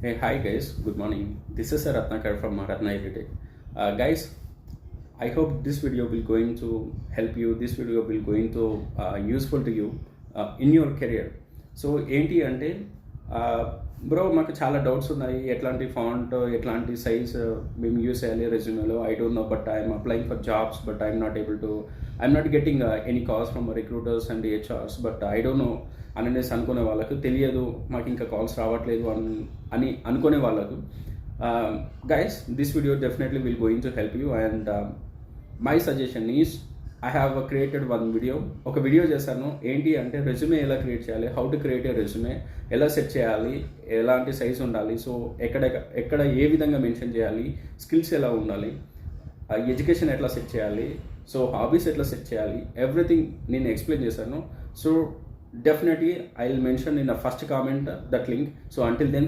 Hey, hi guys, good morning. This is Ratnakar from Ratna Editech. Guys, I hope this video will going to help you. This video will going to useful to you in your career. So ఏంటి అంటే bro మాకు చాలా doubts ఉన్నాయి ఎట్లాంటి font ఎట్లాంటి size మేము use చేయాలి రెజ్యూమేలో I don't know but I'm applying for jobs but I'm not able to I'm not getting any calls from recruiters and HRs but I don't know అనేసి అనుకునే వాళ్ళకు తెలియదు మాకు ఇంకా కాల్స్ రావట్లేదు అని అనుకునే వాళ్ళకు guys this video definitely will going to help you and my suggestion is I have created one video. ఒక వీడియో చేశాను ఏంటి అంటే రెజ్యూమే ఎలా క్రియేట్ చేయాలి, how to create a resume, ఎలా సెట్ చేయాలి, ఎలాంటి సైజ్ ఉండాలి, సో ఎక్కడ ఏ విధంగా మెన్షన్ చేయాలి, స్కిల్స్ ఎలా ఉండాలి, ఎడ్యుకేషన్ ఎట్లా సెట్ చేయాలి, సో హాబీస్ ఎట్లా సెట్ చేయాలి, ఎవ్రీథింగ్ నేను ఎక్స్ప్లెయిన్ చేశాను. So definitely I will mention in the first comment that link. So until then